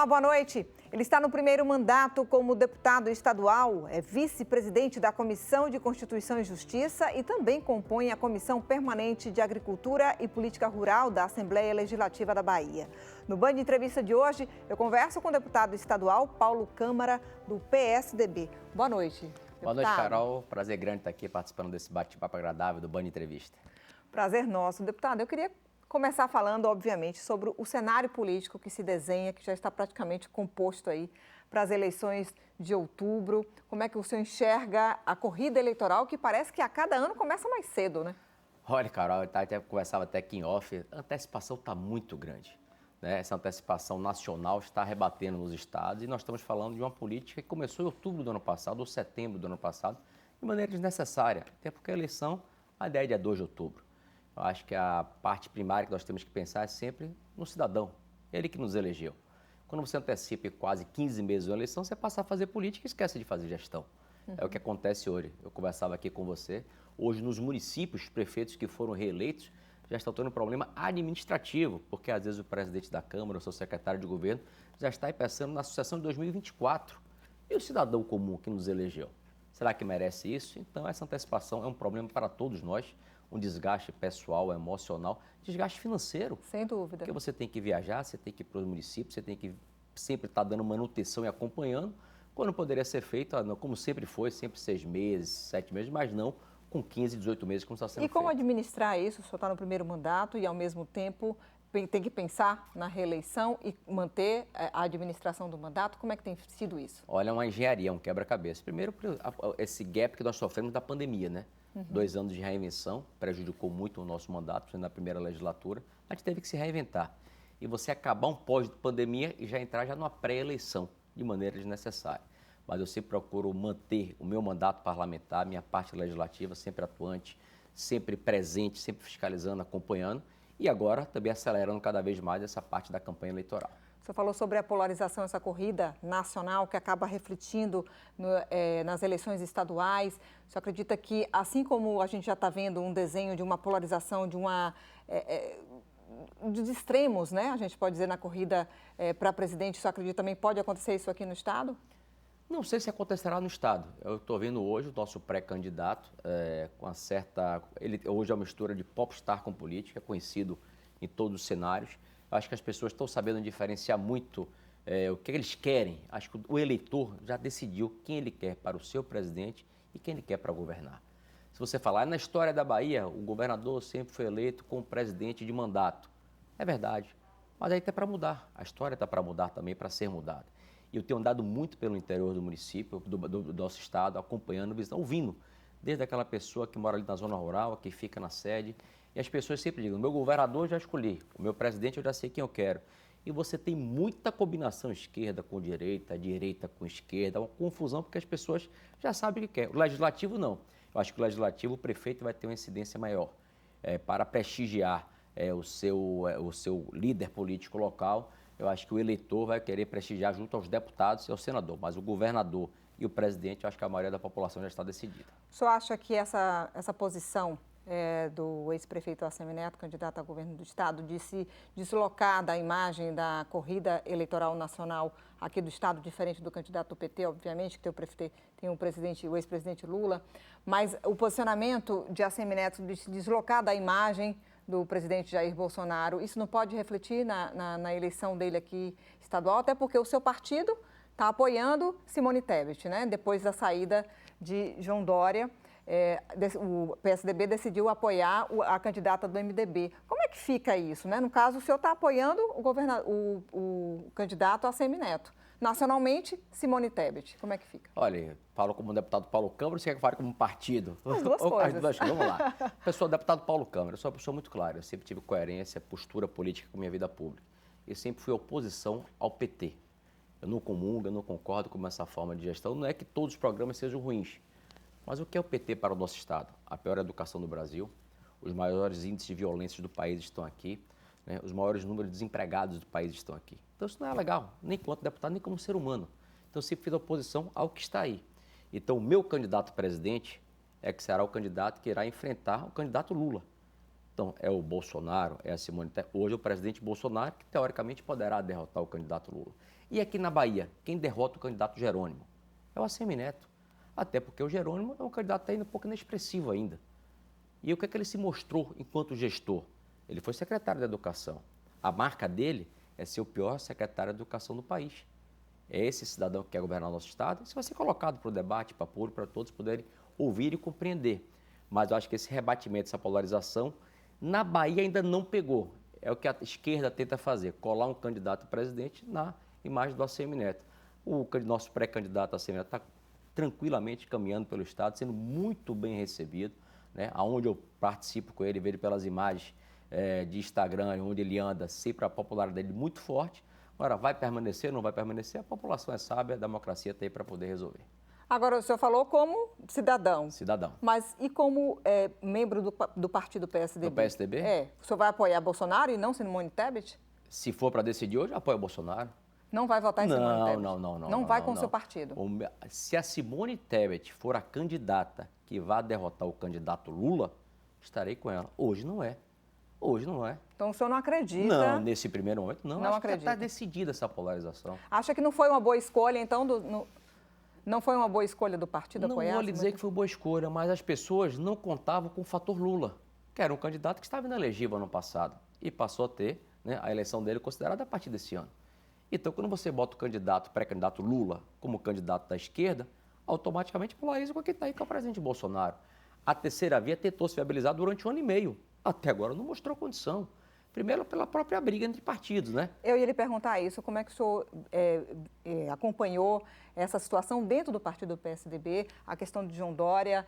Olá, boa noite. Ele está no primeiro mandato como deputado estadual, é vice-presidente da Comissão de Constituição e Justiça e também compõe a Comissão Permanente de Agricultura e Política Rural da Assembleia Legislativa da Bahia. No Band Entrevista de hoje, eu converso com o deputado estadual Paulo Câmara, do PSDB. Boa noite, deputado. Boa noite, Carol. Prazer grande estar aqui participando desse bate-papo agradável do Band Entrevista. Prazer nosso. Deputado, eu queria começar falando, obviamente, sobre o cenário político que se desenha, que já está praticamente composto aí para as eleições de outubro. Como é que o senhor enxerga a corrida eleitoral, que parece que a cada ano começa mais cedo, né? Olha, Carol, eu conversava até aqui em off, a antecipação está muito grande, né? Essa antecipação nacional está rebatendo nos estados e nós estamos falando de uma política que começou em outubro do ano passado, ou setembro do ano passado, de maneira desnecessária, até porque a eleição, a ideia é dia 2 de outubro. Eu acho que a parte primária que nós temos que pensar é sempre no cidadão, ele que nos elegeu. Quando você antecipa quase 15 meses de uma eleição, você passa a fazer política e esquece de fazer gestão. É o que acontece hoje. Eu conversava aqui com você. Hoje, nos municípios, os prefeitos que foram reeleitos já estão tendo um problema administrativo, porque às vezes o presidente da Câmara, o seu secretário de governo, já está aí pensando na sucessão de 2024. E o cidadão comum que nos elegeu? Será que merece isso? Então, essa antecipação é um problema para todos nós. Um desgaste pessoal, emocional, desgaste financeiro. Sem dúvida. Porque você tem que viajar, você tem que ir para os municípios, você tem que sempre estar dando manutenção e acompanhando, quando poderia ser feito, como sempre foi, sempre 6 meses, 7 meses, mas não com 15, 18 meses, como está sendo feito. E como administrar isso? O senhor está no primeiro mandato e, ao mesmo tempo, tem que pensar na reeleição e manter a administração do mandato? Como é que tem sido isso? Olha, é uma engenharia, um quebra-cabeça. Primeiro, esse gap que nós sofremos da pandemia, né? 2 anos de reinvenção, prejudicou muito o nosso mandato, na primeira legislatura. A gente teve que se reinventar. E você acabar um pós-pandemia e já entrar numa pré-eleição, de maneira desnecessária. Mas eu sempre procuro manter o meu mandato parlamentar, minha parte legislativa, sempre atuante, sempre presente, sempre fiscalizando, acompanhando. E agora também acelerando cada vez mais essa parte da campanha eleitoral. O senhor falou sobre a polarização, essa corrida nacional que acaba refletindo nas eleições estaduais. O senhor acredita que, assim como a gente já está vendo um desenho de uma polarização, de extremos, né? A gente pode dizer, na corrida para presidente, o senhor acredita também pode acontecer isso aqui no Estado? Não sei se acontecerá no Estado. Eu estou vendo hoje o nosso pré-candidato com uma certa... Ele hoje é uma mistura de popstar com política, conhecido em todos os cenários. Acho que as pessoas estão sabendo diferenciar muito o que eles querem. Acho que o eleitor já decidiu quem ele quer para o seu presidente e quem ele quer para governar. Se você falar, na história da Bahia, o governador sempre foi eleito com o presidente de mandato. É verdade, mas aí está para mudar. A história está para mudar também, para ser mudada. E eu tenho andado muito pelo interior do município, do nosso estado, acompanhando, visitando, ouvindo. Desde aquela pessoa que mora ali na zona rural, que fica na sede. E as pessoas sempre dizem, o meu governador eu já escolhi, o meu presidente eu já sei quem eu quero. E você tem muita combinação esquerda com direita, direita com esquerda, uma confusão, porque as pessoas já sabem o que quer. O legislativo não. Eu acho que o legislativo, o prefeito vai ter uma incidência maior para prestigiar o seu líder político local. Eu acho que o eleitor vai querer prestigiar junto aos deputados e ao senador, mas o governador e o presidente, eu acho que a maioria da população já está decidida. O senhor acha que essa posição do ex-prefeito Assemineto, candidato a governo do Estado, de se deslocar da imagem da corrida eleitoral nacional aqui do Estado, diferente do candidato do PT, obviamente, que tem o ex-presidente Lula, mas o posicionamento de Assemineto de se deslocar da imagem do presidente Jair Bolsonaro, isso não pode refletir na eleição dele aqui estadual, até porque o seu partido está apoiando Simone Tebet, né? Depois da saída de João Dória, o PSDB decidiu apoiar a candidata do MDB. Como é que fica isso, né? No caso, o senhor está apoiando o candidato Assemineto. Nacionalmente, Simone Tebet. Como é que fica? Olha, falo como deputado Paulo Câmara, você quer que eu fale como partido? As duas coisas. As duas coisas, vamos lá. Pessoal, deputado Paulo Câmara, eu sou uma pessoa muito clara, eu sempre tive coerência, postura política com a minha vida pública. Eu sempre fui oposição ao PT. Eu não comungo, eu não concordo com essa forma de gestão. Não é que todos os programas sejam ruins, mas o que é o PT para o nosso Estado? A pior educação do Brasil, os maiores índices de violência do país estão aqui, né? Os maiores números de desempregados do país estão aqui. Então isso não é legal, nem enquanto deputado, nem como ser humano. Então eu sempre fiz oposição ao que está aí. Então o meu candidato a presidente que será o candidato que irá enfrentar o candidato Lula. Então, é o Bolsonaro, é a Simone Tebet. Hoje, o presidente Bolsonaro, que teoricamente poderá derrotar o candidato Lula. E aqui na Bahia, quem derrota o candidato Jerônimo? É o ACM Neto. Até porque o Jerônimo é um candidato ainda um pouco inexpressivo ainda. E o que é que ele se mostrou enquanto gestor? Ele foi secretário da Educação. A marca dele é ser o pior secretário da Educação do país. É esse cidadão que quer governar o nosso Estado. Isso vai ser colocado para o debate, para o público, para todos poderem ouvir e compreender. Mas eu acho que esse rebatimento, essa polarização, na Bahia ainda não pegou. É o que a esquerda tenta fazer, colar um candidato a presidente na imagem do ACM Neto. O nosso pré-candidato ACM Neto está tranquilamente caminhando pelo Estado, sendo muito bem recebido, né? Onde eu participo com ele, vejo pelas imagens de Instagram, onde ele anda, sempre a popularidade dele muito forte. Agora, vai permanecer ou não vai permanecer? A população é sábia, a democracia está aí para poder resolver. Agora, o senhor falou como cidadão. Cidadão. Mas e como membro do partido PSDB? Do PSDB? O senhor vai apoiar Bolsonaro e não Simone Tebet? Se for para decidir hoje, apoio o Bolsonaro. Não vai votar em Simone Tebet? Não. Não vai com o seu partido? Se a Simone Tebet for a candidata que vai derrotar o candidato Lula, estarei com ela. Hoje não é. Hoje não é. Então o senhor não acredita? Não, nesse primeiro momento não. Não Acho acredita. que já está decidida essa polarização. Acha que não foi uma boa escolha, então, não foi uma boa escolha do partido apoiar? Não vou lhe dizer que foi boa escolha, mas as pessoas não contavam com o fator Lula, que era um candidato que estava inelegível ano passado e passou a ter, né, a eleição dele considerada a partir desse ano. Então, quando você bota o candidato, pré-candidato Lula, como candidato da esquerda, automaticamente polariza com quem está aí, que é o presidente Bolsonaro. A terceira via tentou se viabilizar durante 1 ano e meio. Até agora não mostrou condição. Primeiro, pela própria briga entre partidos, né? Eu ia lhe perguntar isso, como é que o senhor acompanhou essa situação dentro do partido do PSDB, a questão de João Dória,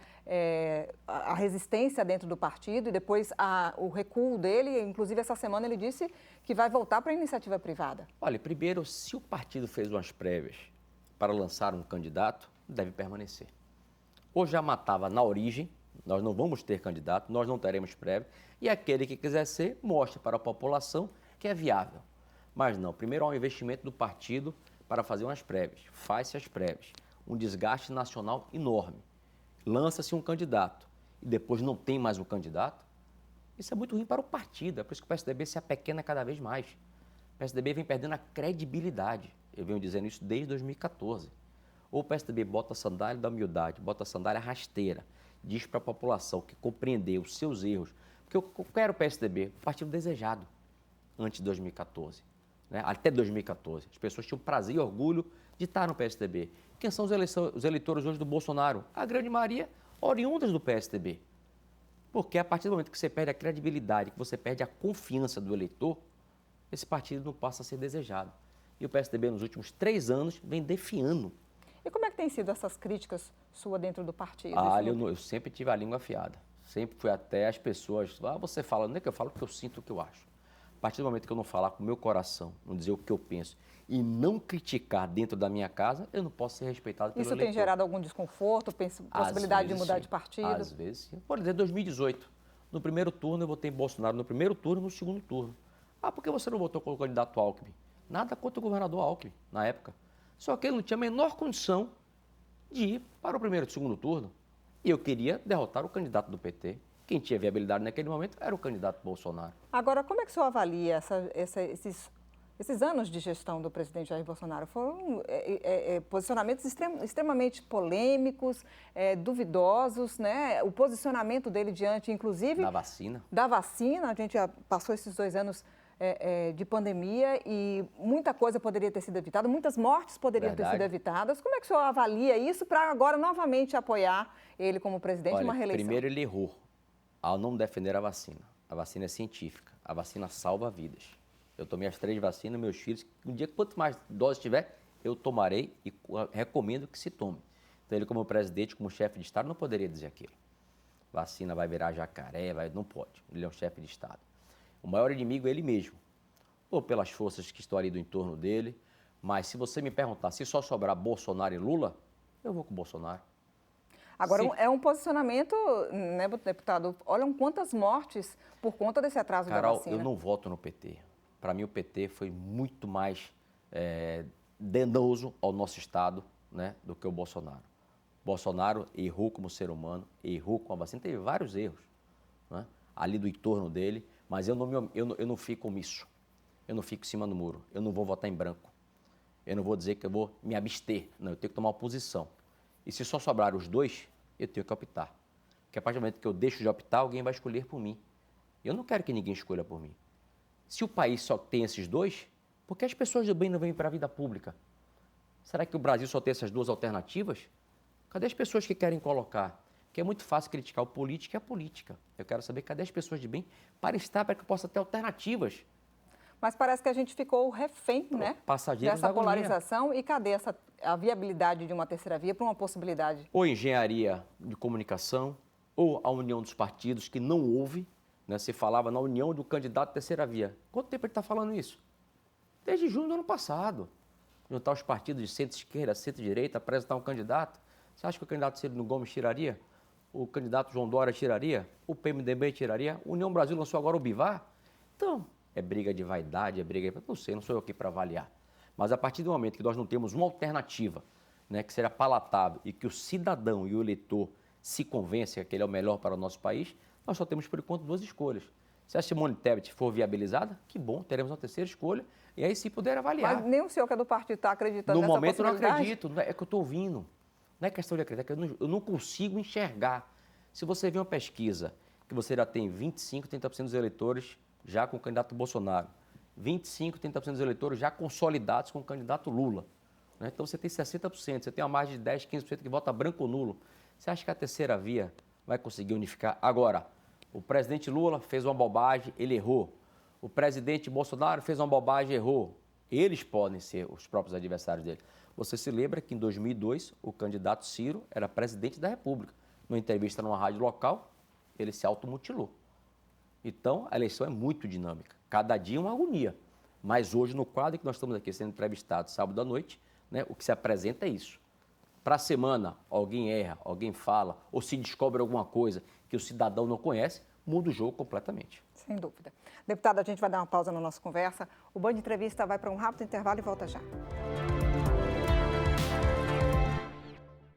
a resistência dentro do partido e depois o recuo dele, inclusive essa semana ele disse que vai voltar para a iniciativa privada. Olha, primeiro, se o partido fez umas prévias para lançar um candidato, deve permanecer. Ou já matava na origem, nós não vamos ter candidato, nós não teremos prévia, e aquele que quiser ser, mostre para a população que é viável. Mas não, primeiro há um investimento do partido para fazer umas prévias, faz-se as prévias, um desgaste nacional enorme. Lança-se um candidato e depois não tem mais um candidato, isso é muito ruim para o partido, é por isso que o PSDB se apequena cada vez mais. O PSDB vem perdendo a credibilidade, eu venho dizendo isso desde 2014. Ou o PSDB bota a sandália da humildade, bota a sandália rasteira, diz para a população que compreendeu os seus erros, porque eu quero o PSDB, o partido desejado, antes de 2014, né? Até 2014. As pessoas tinham prazer e orgulho de estar no PSDB. Quem são os eleitores hoje do Bolsonaro? A grande maioria oriundas do PSDB. Porque a partir do momento que você perde a credibilidade, que você perde a confiança do eleitor, esse partido não passa a ser desejado. E o PSDB, nos últimos 3 anos, vem definhando. E como é que tem sido essas críticas suas dentro do partido? Eu sempre tive a língua afiada. Sempre fui até as pessoas. Você fala, não é que eu falo o que eu sinto, o que eu acho. A partir do momento que eu não falar com o meu coração, não dizer o que eu penso e não criticar dentro da minha casa, eu não posso ser respeitado pelo eleitor. Isso tem gerado algum desconforto, possibilidade de mudar de partido? Às vezes sim. Por exemplo, 2018, no primeiro turno eu votei em Bolsonaro, no primeiro turno e no segundo turno. Por que você não votou com o candidato Alckmin? Nada contra o governador Alckmin, na época. Só que ele não tinha a menor condição de ir para o primeiro e segundo turno. E eu queria derrotar o candidato do PT. Quem tinha viabilidade naquele momento era o candidato Bolsonaro. Agora, como é que o senhor avalia esses anos de gestão do presidente Jair Bolsonaro? Foram posicionamentos extremamente polêmicos, duvidosos, né? O posicionamento dele diante, inclusive... Da vacina. A gente já passou esses 2 anos de pandemia e muita coisa poderia ter sido evitada, muitas mortes poderiam ter sido evitadas. Como é que o senhor avalia isso para agora novamente apoiar ele como presidente em uma reeleição? Primeiro ele errou ao não defender a vacina. A vacina é científica, a vacina salva vidas. Eu tomei as 3 vacinas, meus filhos, um dia quanto mais doses tiver, eu tomarei e recomendo que se tome. Então ele como presidente, como chefe de Estado, não poderia dizer aquilo. Vacina vai virar jacaré, não pode, ele é um chefe de Estado. O maior inimigo é ele mesmo, ou pelas forças que estão ali do entorno dele, mas se você me perguntar se só sobrar Bolsonaro e Lula, eu vou com o Bolsonaro. Agora, é um posicionamento, né, deputado? Olham quantas mortes por conta desse atraso da vacina. Carol, eu não voto no PT. Para mim, o PT foi muito mais danoso ao nosso Estado, né, do que o Bolsonaro. Bolsonaro errou como ser humano, errou com a vacina, teve vários erros, né? ali do entorno dele, mas eu não fico omisso. Eu não fico em cima do muro. Eu não vou votar em branco. Eu não vou dizer que eu vou me abster. Não, eu tenho que tomar uma posição. E se só sobrar os dois, eu tenho que optar. Porque a partir do momento que eu deixo de optar, alguém vai escolher por mim. Eu não quero que ninguém escolha por mim. Se o país só tem esses dois, por que as pessoas do bem não vêm para a vida pública? Será que o Brasil só tem essas duas alternativas? Cadê as pessoas que querem colocar? Porque é muito fácil criticar o político e a política. Eu quero saber cadê as pessoas de bem para estar, para que eu possa ter alternativas. Mas parece que a gente ficou refém, né? Passageiros da dessa agonia. polarização. E cadê a viabilidade de uma terceira via para uma possibilidade? Ou engenharia de comunicação, ou a união dos partidos, que não houve, né? Se falava na união do candidato à terceira via. Quanto tempo ele está falando isso? Desde junho do ano passado. Juntar os partidos de centro-esquerda, centro-direita, apresentar um candidato. Você acha que o candidato Ciro Gomes tiraria? O candidato João Dória tiraria? O PMDB tiraria? A União Brasil lançou agora o Bivar? Então, é briga de vaidade, é briga... Não sei, não sou eu aqui para avaliar. Mas a partir do momento que nós não temos uma alternativa, né, que seja palatável e que o cidadão e o eleitor se convencem que ele é o melhor para o nosso país, nós só temos, por enquanto, duas escolhas. Se a Simone Tebet for viabilizada, que bom, teremos uma terceira escolha e aí sim poder avaliar. Mas nem o senhor que é do partido está acreditando nessa possibilidade? No momento eu não acredito, é que eu estou ouvindo. Não é questão de acreditar, é que eu não consigo enxergar. Se você vê uma pesquisa que você já tem 25%, 30% dos eleitores já com o candidato Bolsonaro, 25%, 30% dos eleitores já consolidados com o candidato Lula, né? Então você tem 60%, você tem uma margem de 10%, 15% que vota branco ou nulo. Você acha que a terceira via vai conseguir unificar? Agora, o presidente Lula fez uma bobagem, ele errou. O presidente Bolsonaro fez uma bobagem, errou. Eles podem ser os próprios adversários dele. Você se lembra que em 2002 o candidato Ciro era presidente da República. Numa entrevista numa rádio local, ele se automutilou. Então, a eleição é muito dinâmica. Cada dia uma agonia. Mas hoje, no quadro que nós estamos aqui sendo entrevistados sábado à noite, né, o que se apresenta é isso. Para a semana, alguém erra, alguém fala, ou se descobre alguma coisa que o cidadão não conhece, muda o jogo completamente. Sem dúvida. Deputada, a gente vai dar uma pausa na nossa conversa. O Band Entrevista vai para um rápido intervalo e volta já.